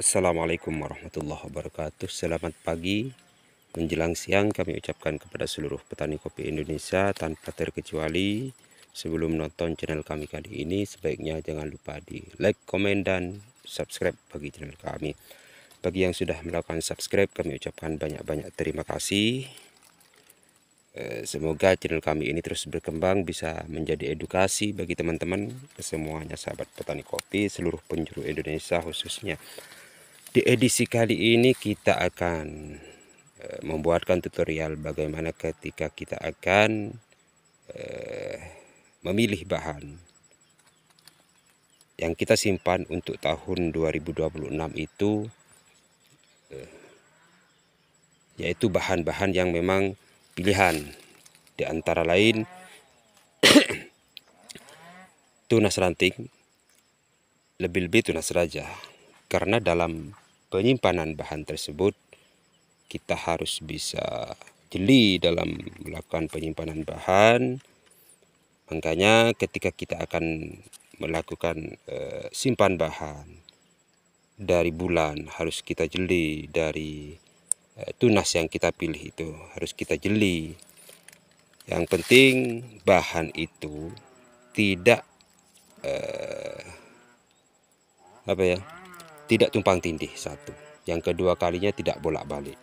Assalamualaikum warahmatullahi wabarakatuh. Selamat pagi menjelang siang kami ucapkan kepada seluruh petani kopi Indonesia tanpa terkecuali. Sebelum menonton channel kami kali ini, sebaiknya jangan lupa di like, komen, dan subscribe bagi channel kami. Bagi yang sudah melakukan subscribe, kami ucapkan banyak-banyak terima kasih. Semoga channel kami ini terus berkembang, bisa menjadi edukasi bagi teman-teman semuanya, sahabat petani kopi seluruh penjuru Indonesia khususnya. Di edisi kali ini kita akan membuatkan tutorial bagaimana ketika kita akan memilih bahan yang kita simpan untuk tahun 2026 itu, yaitu bahan-bahan yang memang pilihan, di antara lain tunas ranting, lebih-lebih tunas raja. Karena dalam penyimpanan bahan tersebut kita harus bisa jeli dalam melakukan penyimpanan bahan. Makanya ketika kita akan melakukan simpan bahan dari bulan, harus kita jeli. Dari tunas yang kita pilih itu harus kita jeli. Yang penting bahan itu tidak tidak tumpang tindih, satu. Yang kedua kalinya tidak bolak-balik.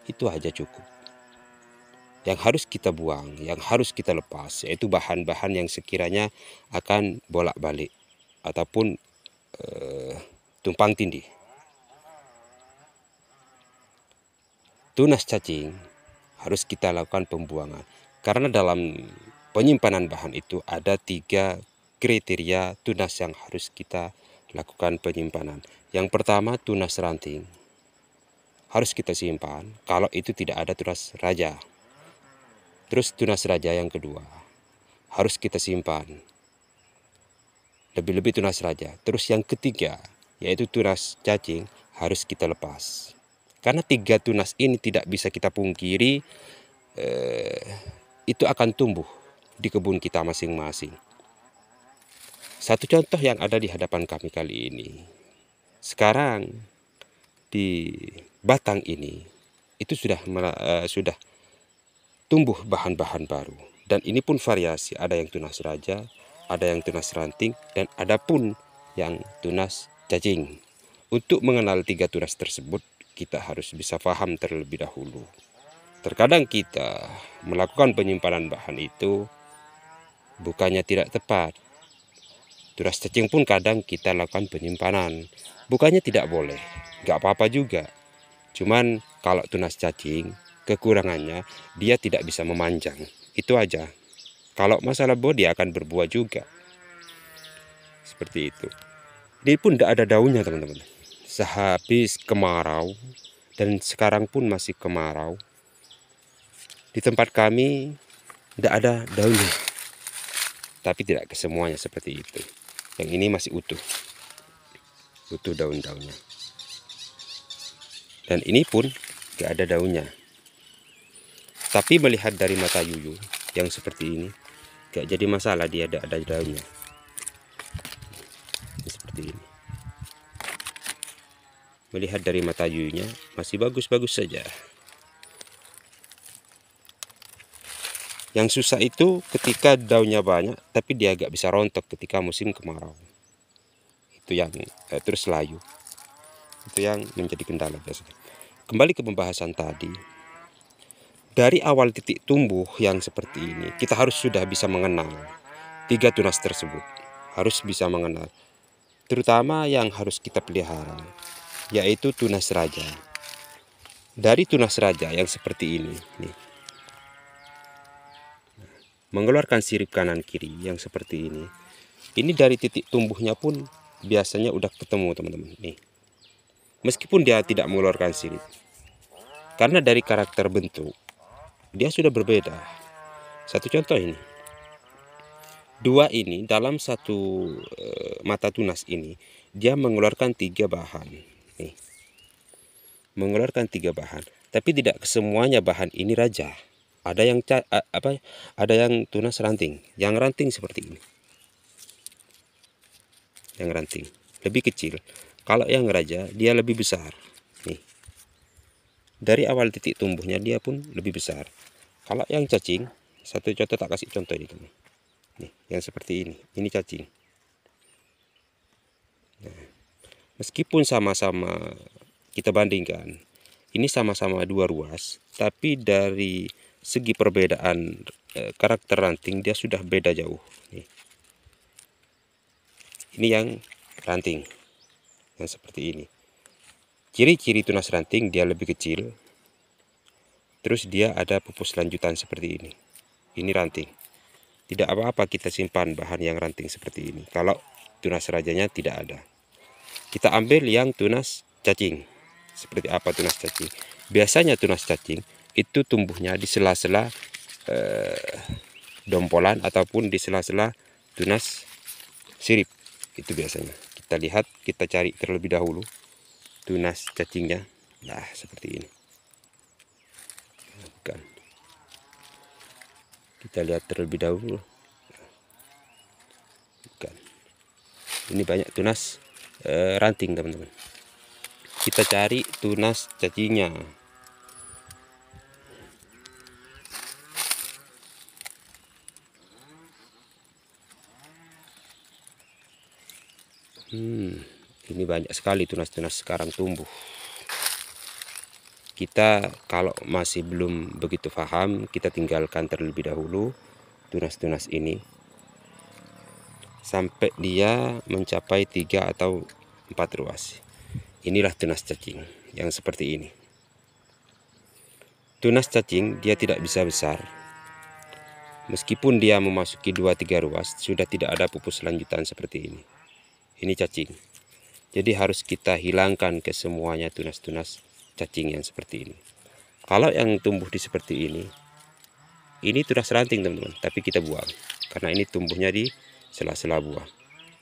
Itu aja cukup. Yang harus kita buang, yang harus kita lepas, yaitu bahan-bahan yang sekiranya akan bolak-balik ataupun tumpang tindih. Tunas cacing harus kita lakukan pembuangan, karena dalam penyimpanan bahan itu ada 3 kriteria tunas yang harus kita lakukan penyimpanan. Yang pertama, tunas ranting harus kita simpan kalau itu tidak ada tunas raja. Terus tunas raja yang kedua harus kita simpan, lebih-lebih tunas raja. Terus yang ketiga yaitu tunas cacing harus kita lepas. Karena 3 tunas ini tidak bisa kita pungkiri, itu akan tumbuh di kebun kita masing-masing. Satu contoh yang ada di hadapan kami kali ini. Sekarang di batang ini itu sudah tumbuh bahan-bahan baru. Dan ini pun variasi, ada yang tunas raja, ada yang tunas ranting, dan ada pun yang tunas cacing. Untuk mengenal 3 tunas tersebut, kita harus bisa paham terlebih dahulu. Terkadang kita melakukan penyimpanan bahan itu bukannya tidak tepat. Tunas cacing pun kadang kita lakukan penyimpanan, bukannya tidak boleh, nggak apa-apa juga. Cuman kalau tunas cacing, kekurangannya dia tidak bisa memanjang, itu aja. Kalau masalah bodi akan berbuah juga, seperti itu. Ini pun tidak ada daunnya, teman-teman. Sehabis kemarau, dan sekarang pun masih kemarau, di tempat kami tidak ada daunnya. Tapi tidak kesemuanya seperti itu. Yang ini masih utuh daun-daunnya. Dan ini pun tidak ada daunnya. Tapi melihat dari mata yuyu yang seperti ini, gak jadi masalah dia ada daunnya. Seperti ini. Melihat dari mata yuyunya masih bagus-bagus saja. Yang susah itu ketika daunnya banyak tapi dia agak bisa rontok ketika musim kemarau. Itu yang terus layu. Itu yang menjadi kendala biasanya. Kembali ke pembahasan tadi. Dari awal titik tumbuh yang seperti ini, kita harus sudah bisa mengenal 3 tunas tersebut. Harus bisa mengenal. Terutama yang harus kita pelihara, yaitu tunas raja. Dari tunas raja yang seperti ini nih, mengeluarkan sirip kanan kiri yang seperti ini. Ini dari titik tumbuhnya pun biasanya udah ketemu, teman-teman. Nih. Meskipun dia tidak mengeluarkan sirip. Karena dari karakter bentuk dia sudah berbeda. Satu contoh ini. 2 ini dalam satu mata tunas ini dia mengeluarkan 3 bahan. Nih. Mengeluarkan 3 bahan, tapi tidak kesemuanya bahan ini raja. Ada yang ada yang tunas ranting. Yang ranting seperti ini. Yang ranting lebih kecil. Kalau yang raja dia lebih besar. Nih. Dari awal titik tumbuhnya dia pun lebih besar. Kalau yang cacing, satu contoh tak kasih contoh ini. Nih, yang seperti ini. Ini cacing. Nah, meskipun sama-sama kita bandingkan, ini sama-sama 2 ruas, tapi dari segi perbedaan karakter ranting dia sudah beda jauh. Nih. Ini yang ranting, yang seperti ini. Ciri-ciri tunas ranting dia lebih kecil, terus dia ada pupus lanjutan seperti ini. Ini ranting. Tidak apa-apa kita simpan bahan yang ranting seperti ini. Kalau tunas rajanya tidak ada, kita ambil yang tunas cacing. Seperti apa tunas cacing? Biasanya tunas cacing itu tumbuhnya di sela-sela dompolan ataupun di sela-sela tunas sirip. Itu biasanya. Kita lihat, kita cari terlebih dahulu tunas cacingnya. Nah, seperti ini. Bukan. Kita lihat terlebih dahulu. Bukan. Ini banyak tunas ranting, teman-teman. Kita cari tunas cacingnya. Ini banyak sekali tunas-tunas sekarang tumbuh. Kita kalau masih belum begitu paham, kita tinggalkan terlebih dahulu tunas-tunas ini sampai dia mencapai 3 atau 4 ruas. Inilah tunas cacing yang seperti ini. Tunas cacing dia tidak bisa besar. Meskipun dia memasuki 2-3 ruas, sudah tidak ada pupus lanjutan seperti ini. Ini cacing. Jadi harus kita hilangkan ke semuanya tunas-tunas cacing yang seperti ini. Kalau yang tumbuh di seperti ini tunas ranting, teman-teman, tapi kita buang karena ini tumbuhnya di sela-sela buah.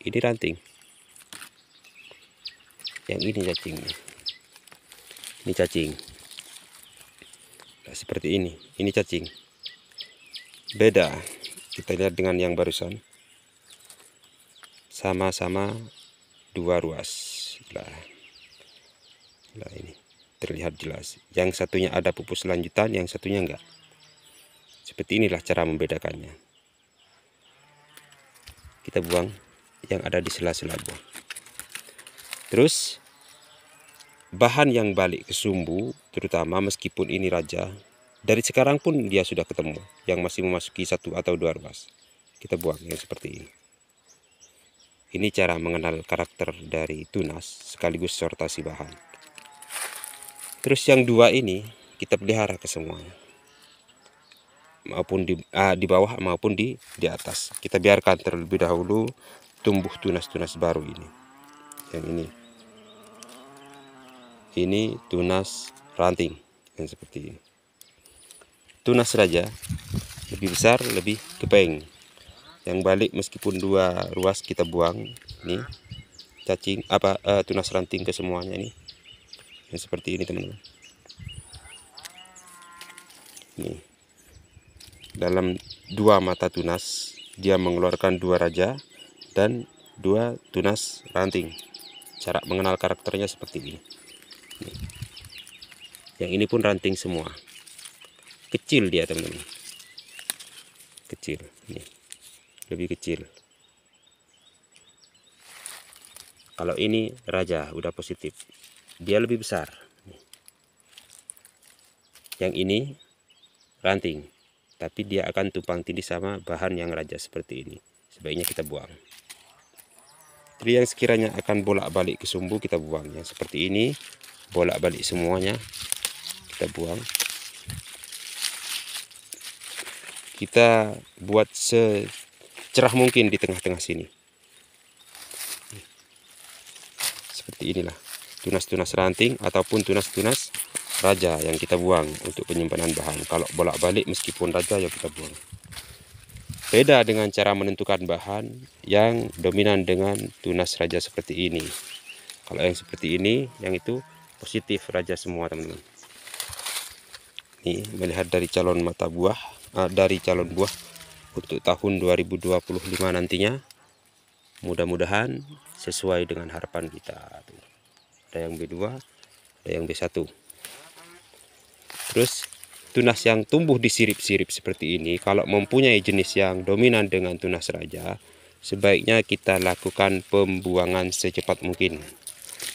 Ini ranting. Yang ini cacingnya. Ini cacing. Nah, seperti ini. Ini cacing. Beda. Kita lihat dengan yang barusan. Sama-sama 2 ruas. Nah, ini terlihat jelas. Yang satunya ada pupus lanjutan, yang satunya enggak. Seperti inilah cara membedakannya. Kita buang yang ada di sela-sela buah. Terus bahan yang balik ke sumbu, terutama meskipun ini raja, dari sekarang pun dia sudah ketemu. Yang masih memasuki 1 atau 2 ruas, kita buang yang seperti ini. Ini cara mengenal karakter dari tunas sekaligus sortasi bahan. Terus yang 2 ini kita pelihara ke semuanya, maupun di bawah maupun di atas. Kita biarkan terlebih dahulu tumbuh tunas-tunas baru ini. Yang ini tunas ranting yang seperti ini. Tunas raja lebih besar, lebih kepeng. Yang balik meskipun 2 ruas kita buang. Ini cacing tunas ranting ke semuanya ini. Yang seperti ini, teman-teman. Nih. Dalam 2 mata tunas dia mengeluarkan 2 raja dan 2 tunas ranting. Cara mengenal karakternya seperti ini. Nih. Yang ini pun ranting semua. Kecil dia, teman-teman. Kecil. Nih. Lebih kecil. Kalau ini raja udah positif, dia lebih besar. Yang ini ranting, tapi dia akan tumpang tindih sama bahan yang raja seperti ini. Sebaiknya kita buang. Jadi yang sekiranya akan bolak-balik ke sumbu kita buang. Yang seperti ini bolak-balik semuanya kita buang. Kita buat secerah mungkin di tengah-tengah sini. Seperti inilah tunas-tunas ranting ataupun tunas-tunas raja yang kita buang untuk penyimpanan bahan. Kalau bolak-balik meskipun raja ya kita buang. Beda dengan cara menentukan bahan yang dominan dengan tunas raja seperti ini. Kalau yang seperti ini, yang itu positif raja semua, teman-teman. Ini melihat dari calon mata buah, dari calon buah untuk tahun 2025 nantinya. Mudah-mudahan sesuai dengan harapan kita. Tuh. Ada yang B2, ada yang B1. Terus tunas yang tumbuh di sirip-sirip seperti ini, kalau mempunyai jenis yang dominan dengan tunas raja, sebaiknya kita lakukan pembuangan secepat mungkin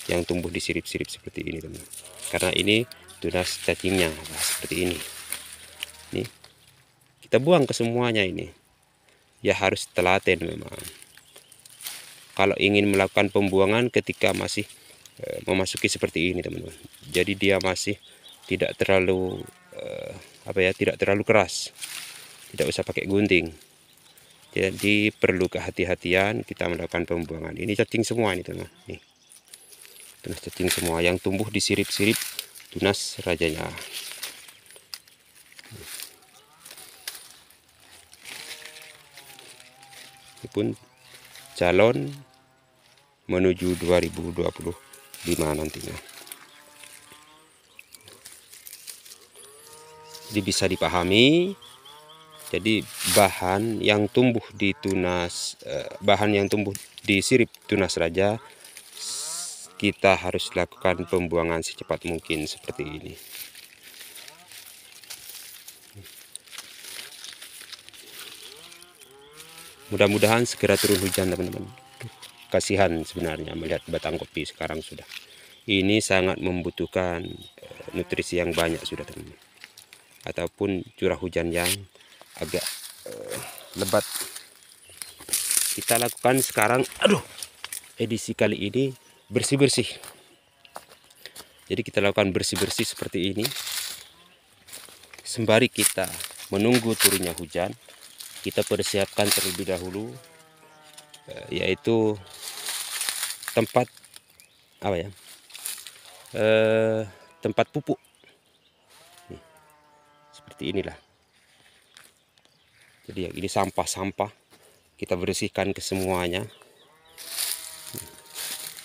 yang tumbuh di sirip-sirip seperti ini, teman. Karena ini tunas cacingnya, nah, seperti ini. Nih, kita buang ke semuanya ini. Ya harus telaten memang. Kalau ingin melakukan pembuangan ketika masih memasuki seperti ini, teman-teman. Jadi dia masih tidak terlalu tidak terlalu keras. Tidak usah pakai gunting. Jadi perlu kehati-hatian kita melakukan pembuangan. Ini cacing semua ini, teman-teman. Nih. Tunas cacing semua yang tumbuh di sirip-sirip tunas rajanya. Ini pun calon menuju 2025 nantinya. Jadi bisa dipahami. Jadi bahan yang tumbuh di sirip tunas raja, kita harus lakukan pembuangan secepat mungkin seperti ini. Mudah-mudahan segera turun hujan, teman-teman. Kasihan sebenarnya melihat batang kopi sekarang sudah. Ini sangat membutuhkan nutrisi yang banyak sudah, teman-teman. Ataupun curah hujan yang agak lebat. Kita lakukan sekarang, edisi kali ini bersih-bersih. Jadi kita lakukan bersih-bersih seperti ini. Sembari kita menunggu turunnya hujan, kita persiapkan terlebih dahulu, yaitu tempat tempat pupuk. Nih, seperti inilah. Jadi yang ini sampah-sampah kita bersihkan ke semuanya.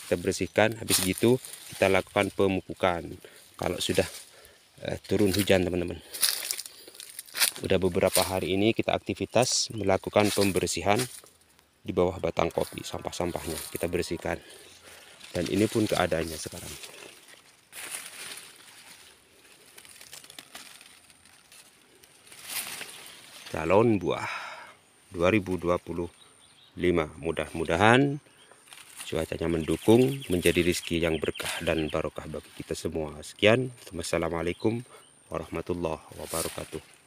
Kita bersihkan, habis gitu kita lakukan pemupukan kalau sudah turun hujan, teman-teman. Udah beberapa hari ini kita aktivitas melakukan pembersihan di bawah batang kopi, sampah-sampahnya kita bersihkan. Dan ini pun keadaannya sekarang. Calon buah 2025. Mudah-mudahan cuacanya mendukung, menjadi rezeki yang berkah dan barokah bagi kita semua. Sekian, wassalamualaikum warahmatullahi wabarakatuh.